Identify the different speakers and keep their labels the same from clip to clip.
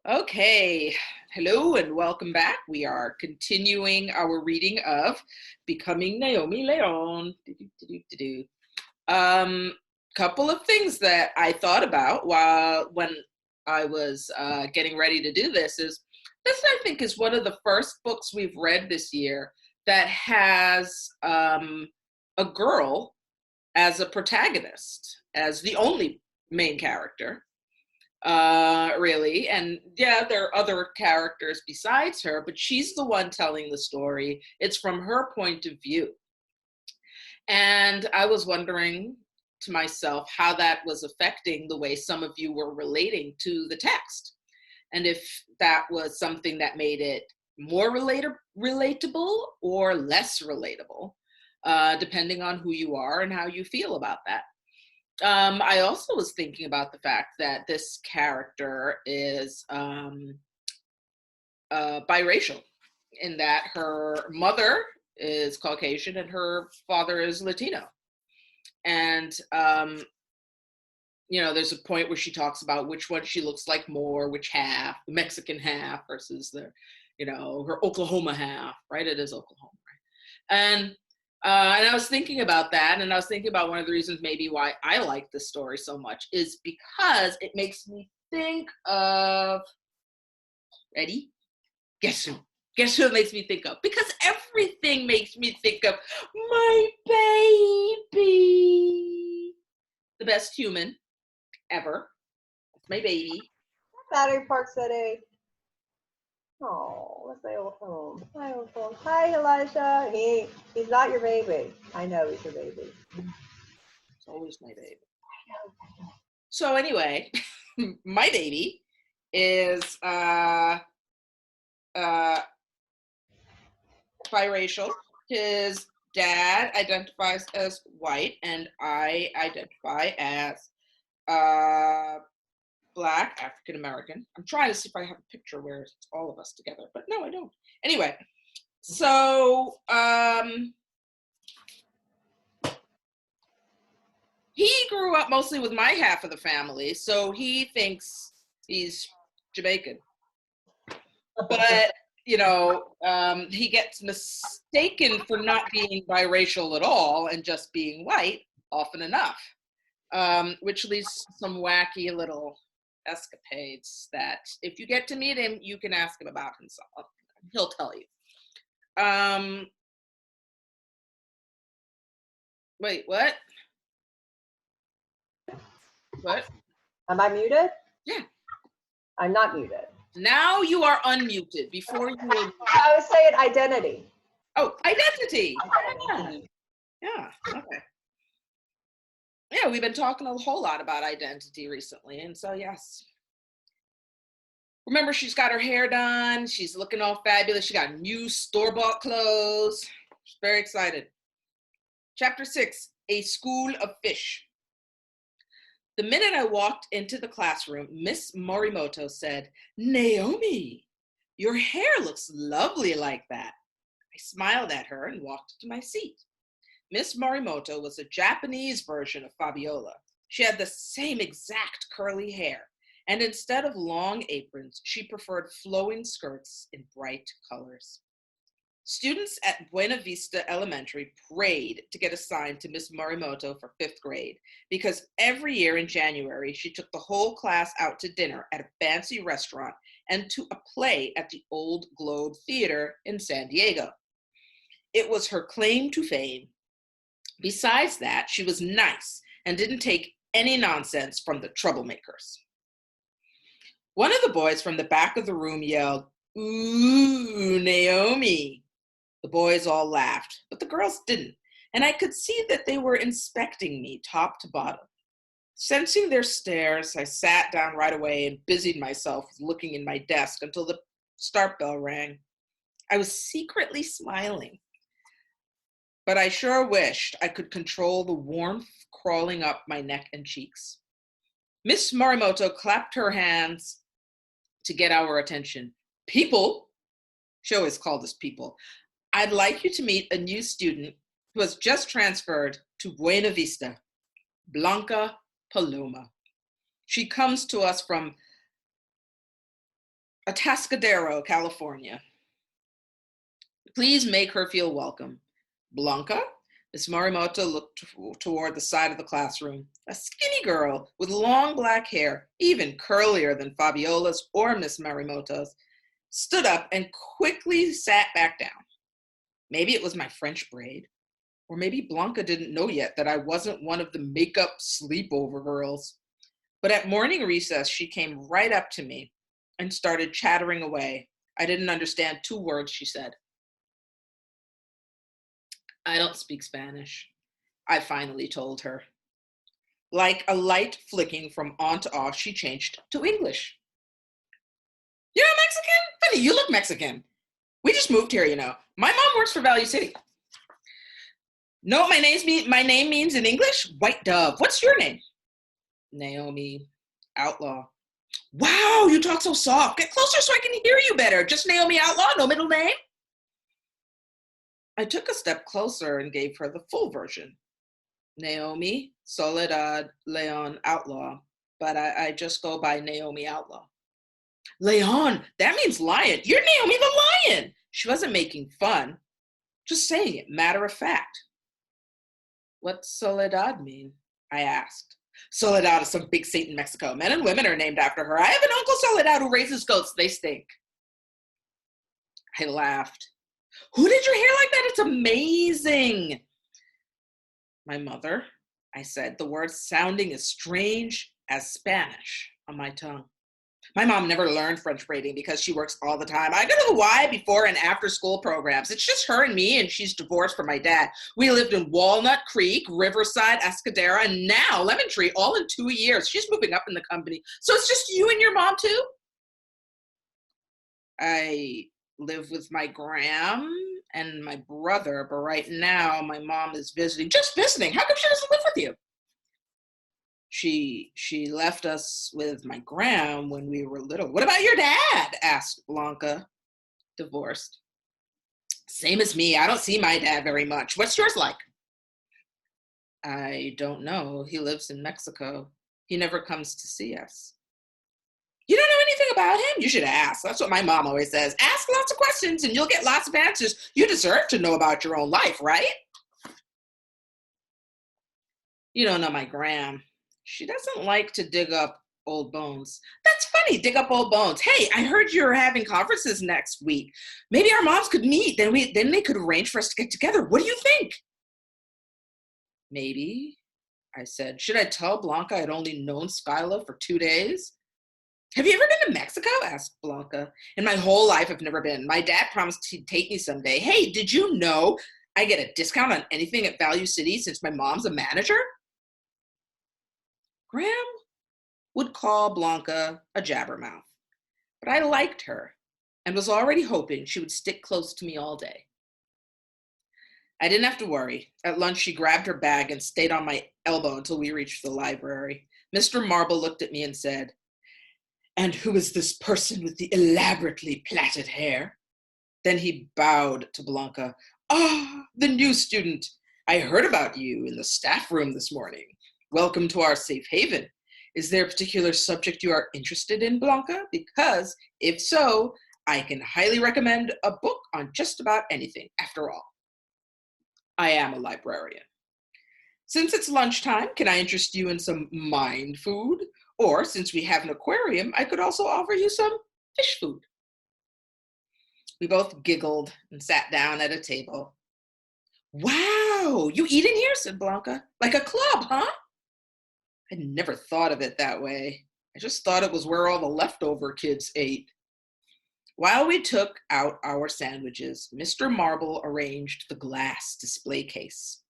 Speaker 1: Okay, hello and welcome back. We are continuing our reading of Becoming Naomi Leon. Couple of things that I thought about when I was getting ready to do this I think is one of the first books we've read this year that has a girl as a protagonist, as the only main character really. And yeah, there are other characters besides her, but she's the one telling the story. It's from her point of view. And I was wondering to myself how that was affecting the way some of you were relating to the text. And if that was something that made it more relatable or less relatable, depending on who you are and how you feel about that. I also was thinking about the fact that this character is biracial, in that her mother is Caucasian and her father is Latino. And, there's a point where she talks about which one she looks like more, which half, the Mexican half versus her Oklahoma half, right? It is Oklahoma, right? And I was thinking about that, and I was thinking about one of the reasons maybe why I like this story so much is because it makes me think of, ready? Guess who? Guess who it makes me think of? Because everything makes me think of my baby. The best human ever. That's my baby.
Speaker 2: Battery Park City. Oh, let's say old home. Hi, old home. Hi, Elijah. He's not your baby. I know he's your baby.
Speaker 1: It's always my baby. So anyway, my baby is biracial. His dad identifies as white, and I identify as Black, African American. I'm trying to see if I have a picture where it's all of us together, but no, I don't. Anyway, so he grew up mostly with my half of the family, so he thinks he's Jamaican. But he gets mistaken for not being biracial at all and just being white often enough, which leads to some wacky little escapades that if you get to meet him, you can ask him about himself. He'll tell you. Wait, what? What?
Speaker 2: Am I muted?
Speaker 1: Yeah.
Speaker 2: I'm not muted.
Speaker 1: Now you are unmuted. Before you were.
Speaker 2: I was saying identity.
Speaker 1: Oh, identity. Yeah. Okay. Yeah, we've been talking a whole lot about identity recently. And so, yes. Remember, she's got her hair done. She's looking all fabulous. She got new store-bought clothes. She's very excited. Chapter 6, A School of Fish. The minute I walked into the classroom, Miss Morimoto said, "Naomi, your hair looks lovely like that." I smiled at her and walked to my seat. Miss Morimoto was a Japanese version of Fabiola. She had the same exact curly hair, and instead of long aprons, she preferred flowing skirts in bright colors. Students at Buena Vista Elementary prayed to get assigned to Miss Morimoto for 5th grade because every year in January, she took the whole class out to dinner at a fancy restaurant and to a play at the Old Globe Theater in San Diego. It was her claim to fame. Besides that, she was nice and didn't take any nonsense from the troublemakers. One of the boys from the back of the room yelled, "Ooh, Naomi." The boys all laughed, but the girls didn't, and I could see that they were inspecting me top to bottom. Sensing their stares, I sat down right away and busied myself with looking in my desk until the start bell rang. I was secretly smiling, but I sure wished I could control the warmth crawling up my neck and cheeks. Miss Morimoto clapped her hands to get our attention. "People," she always called us people, "I'd like you to meet a new student who has just transferred to Buena Vista, Blanca Paloma. She comes to us from Atascadero, California. Please make her feel welcome. Blanca? Miss Morimoto looked toward the side of the classroom. A skinny girl with long black hair, even curlier than Fabiola's or Miss Morimoto's, stood up and quickly sat back down. Maybe it was my French braid, or maybe Blanca didn't know yet that I wasn't one of the makeup sleepover girls. But at morning recess, she came right up to me and started chattering away. I didn't understand 2 words she said. I don't speak Spanish, I finally told her. Like a light flicking from on to off, she changed to English. You're not Mexican? Funny, you look Mexican. We just moved here, you know. My mom works for Value City. No, my name means in English? White dove. What's your name? Naomi, outlaw. Wow, you talk so soft. Get closer so I can hear you better. Just Naomi, outlaw, no middle name? I took a step closer and gave her the full version. Naomi, Soledad, Leon, outlaw. But I just go by Naomi, outlaw. Leon, that means lion. You're Naomi the lion. She wasn't making fun, just saying it, matter of fact. What's Soledad mean? I asked. Soledad is some big saint in Mexico. Men and women are named after her. I have an uncle Soledad who raises goats. They stink. I laughed. Who did your hair like that? It's amazing. My mother, I said, the word sounding as strange as Spanish on my tongue. My mom never learned French braiding because she works all the time. I go to the Y before and after school programs. It's just her and me, and she's divorced from my dad. We lived in Walnut Creek, Riverside, Escadera, and now Lemon Tree, all in 2 years. She's moving up in the company. So it's just you and your mom too? I live with my gram and my brother, but right now my mom is visiting. Just visiting? How come she doesn't live with you? She left us with my gram when we were little. What about your dad? Asked Blanca. Divorced. Same as me. I don't see my dad very much. What's yours like? I don't know. He lives in Mexico. He never comes to see us. You don't know anything about him? You should ask. That's what my mom always says. Ask lots of questions and you'll get lots of answers. You deserve to know about your own life, right? You don't know my gram. She doesn't like to dig up old bones. That's funny, dig up old bones. Hey, I heard you're having conferences next week. Maybe our moms could meet. Then they could arrange for us to get together. What do you think? Maybe, I said. Should I tell Blanca I'd only known Skyla for 2 days? Have you ever been to Mexico? Asked Blanca. In my whole life, I've never been. My dad promised he'd take me someday. Hey, did you know I get a discount on anything at Value City since my mom's a manager? Graham would call Blanca a jabbermouth, but I liked her and was already hoping she would stick close to me all day. I didn't have to worry. At lunch, she grabbed her bag and stayed on my elbow until we reached the library. Mr. Marble looked at me and said, "And who is this person with the elaborately plaited hair?" Then he bowed to Blanca. "Ah, the new student. I heard about you in the staff room this morning. Welcome to our safe haven. Is there a particular subject you are interested in, Blanca? Because if so, I can highly recommend a book on just about anything. After all, I am a librarian. Since it's lunchtime, can I interest you in some mind food? Or since we have an aquarium, I could also offer you some fish food." We both giggled and sat down at a table. "Wow, you eat in here?" said Blanca. "Like a club, huh?" I'd never thought of it that way. I just thought it was where all the leftover kids ate. While we took out our sandwiches, Mr. Marble arranged the glass display case.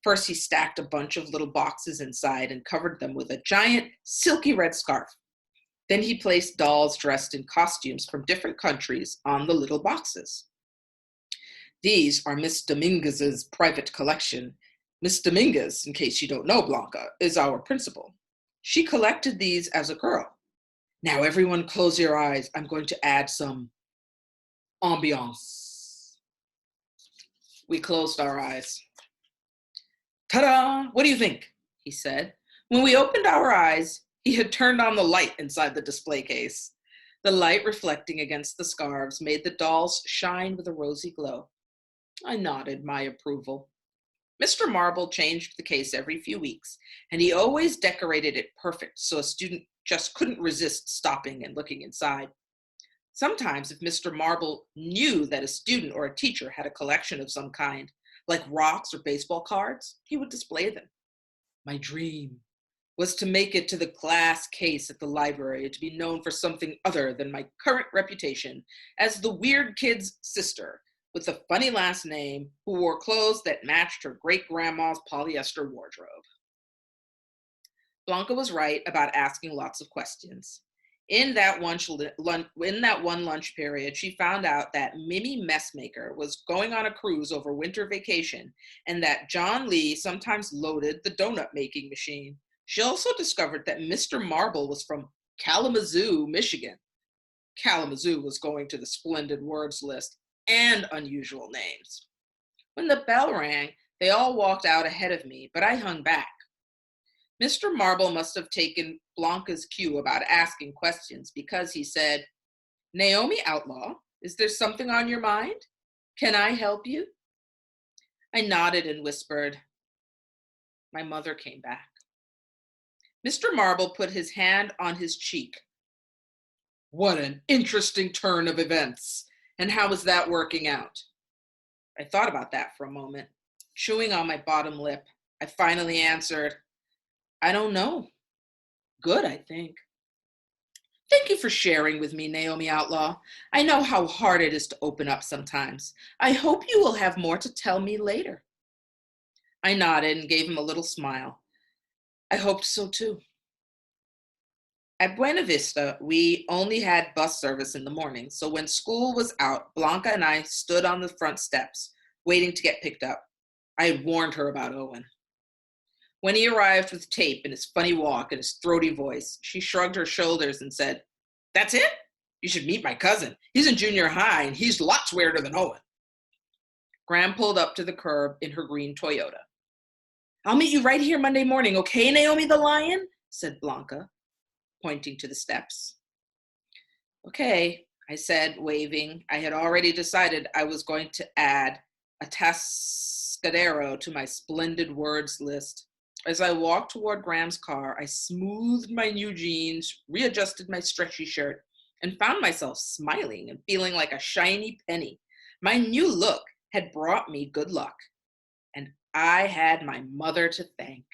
Speaker 1: First, he stacked a bunch of little boxes inside and covered them with a giant silky red scarf. Then he placed dolls dressed in costumes from different countries on the little boxes. These are Miss Dominguez's private collection. Miss Dominguez, in case you don't know Blanca, is our principal. She collected these as a girl. Now everyone close your eyes. I'm going to add some ambiance. We closed our eyes. Ta-da! What do you think? He said. When we opened our eyes, he had turned on the light inside the display case. The light reflecting against the scarves made the dolls shine with a rosy glow. I nodded my approval. Mr. Marble changed the case every few weeks, and he always decorated it perfect so a student just couldn't resist stopping and looking inside. Sometimes, if Mr. Marble knew that a student or a teacher had a collection of some kind, like rocks or baseball cards, he would display them. My dream was to make it to the glass case at the library and to be known for something other than my current reputation as the weird kid's sister with a funny last name who wore clothes that matched her great-grandma's polyester wardrobe. Blanca was right about asking lots of questions. In that one lunch period, she found out that Mimi Messmaker was going on a cruise over winter vacation and that John Lee sometimes loaded the donut-making machine. She also discovered that Mr. Marble was from Kalamazoo, Michigan. Kalamazoo was going to the splendid words list and unusual names. When the bell rang, they all walked out ahead of me, but I hung back. Mr. Marble must have taken Blanca's cue about asking questions because he said, "Naomi Outlaw, is there something on your mind? Can I help you?" I nodded and whispered, "My mother came back." Mr. Marble put his hand on his cheek. "What an interesting turn of events. And how is that working out?" I thought about that for a moment. Chewing on my bottom lip, I finally answered, "I don't know. Good, I think." "Thank you for sharing with me, Naomi Outlaw. I know how hard it is to open up sometimes. I hope you will have more to tell me later." I nodded and gave him a little smile. I hoped so too. At Buena Vista, we only had bus service in the morning, so when school was out, Blanca and I stood on the front steps, waiting to get picked up. I had warned her about Owen. When he arrived with tape and his funny walk and his throaty voice, she shrugged her shoulders and said, "That's it? You should meet my cousin. He's in junior high and he's lots weirder than Owen." Graham pulled up to the curb in her green Toyota. "I'll meet you right here Monday morning, okay, Naomi the Lion?" said Blanca, pointing to the steps. "Okay," I said, waving. I had already decided I was going to add a Tascadero to my splendid words list. As I walked toward Graham's car, I smoothed my new jeans, readjusted my stretchy shirt, and found myself smiling and feeling like a shiny penny. My new look had brought me good luck, and I had my mother to thank.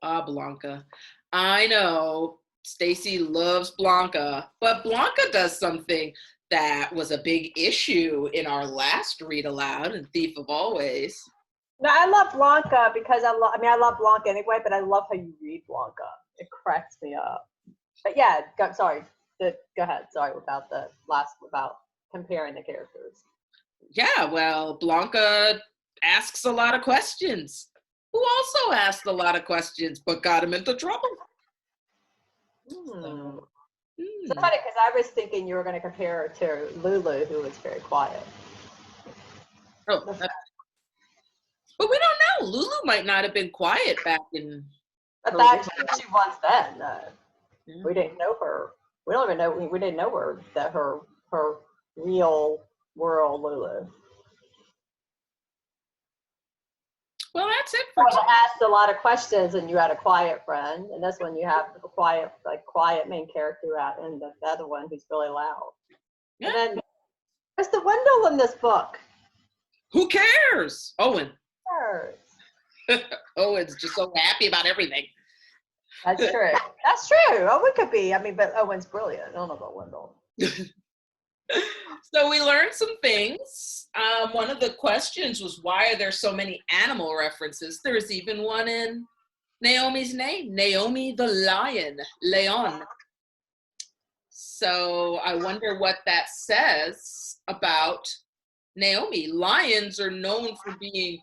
Speaker 1: Ah, Blanca. I know Stacy loves Blanca, but Blanca does something that was a big issue in our last read aloud in Thief of Always.
Speaker 2: No, I love Blanca because I love Blanca anyway, but I love how you read Blanca. It cracks me up. But yeah, go ahead. Sorry about comparing the characters.
Speaker 1: Yeah, well, Blanca asks a lot of questions. Who also asked a lot of questions, but got him into trouble.
Speaker 2: So funny because I was thinking you were going to compare her to Lulu, who was very quiet.
Speaker 1: Oh, but we don't know. Lulu might not have been quiet back in.
Speaker 2: But that she was then.
Speaker 1: Yeah.
Speaker 2: We didn't know her. We don't even know. We didn't know her that her real world Lulu.
Speaker 1: Well, that's it for
Speaker 2: today. Asked a lot of questions, and you had a quiet friend, and this one you have a quiet main character out, and the other one who's really loud. Yeah. And then there's the Wendell in this book.
Speaker 1: Who cares? Owen.
Speaker 2: Who cares?
Speaker 1: Owen's just so happy about everything.
Speaker 2: That's true. That's true. Owen could be. But Owen's brilliant. I don't know about Wendell.
Speaker 1: So we learned some things. One of the questions was, why are there so many animal references? There's even one in Naomi's name, Naomi the Lion, Leon. So I wonder what that says about Naomi. Lions are known for being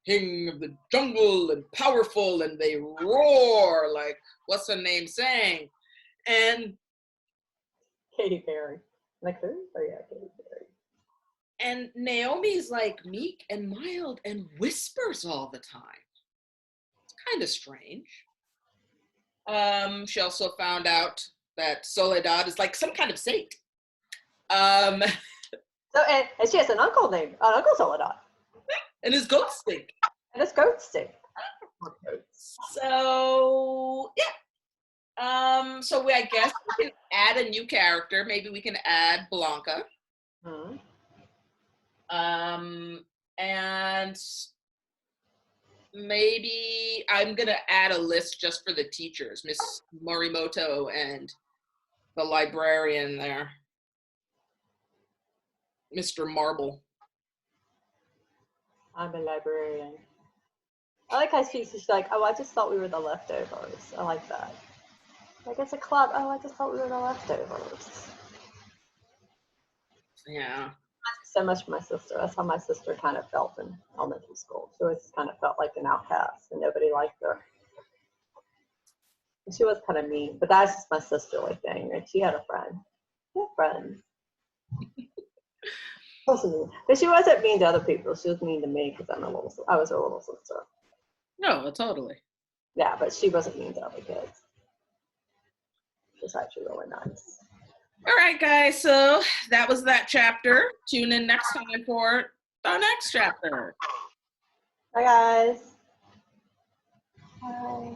Speaker 1: king of the jungle and powerful, and they roar like, what's her name saying? And
Speaker 2: Katy Perry. Like who? Oh yeah, Katy Perry.
Speaker 1: And Naomi's like meek and mild and whispers all the time. It's kind of strange. She also found out that Soledad is like some kind of saint. And
Speaker 2: So, and she has an uncle named Uncle Soledad.
Speaker 1: his goats stink.
Speaker 2: And his goats stink.
Speaker 1: So yeah. So I guess we can add a new character. Maybe we can add Blanca.
Speaker 2: Hmm.
Speaker 1: And maybe I'm gonna add a list just for the teachers, Miss Morimoto and the librarian there, Mr. Marble.
Speaker 2: I'm a librarian. I like how she's like, oh, I just thought we were the leftovers. I like that. Like, it's a club. Oh, I just thought we were the leftovers.
Speaker 1: Yeah.
Speaker 2: So much for my sister. That's how my sister kind of felt in elementary school. She always kind of felt like an outcast and nobody liked her. And she was kind of mean, but that's just my sisterly thing. Like, she had a friend. She had friends. But she wasn't mean to other people. She was mean to me because I was her little sister.
Speaker 1: No, totally.
Speaker 2: Yeah, but she wasn't mean to other kids. She was actually really nice.
Speaker 1: All right, guys. So that was that chapter. Tune in next time for the next chapter.
Speaker 2: Bye, guys. Bye.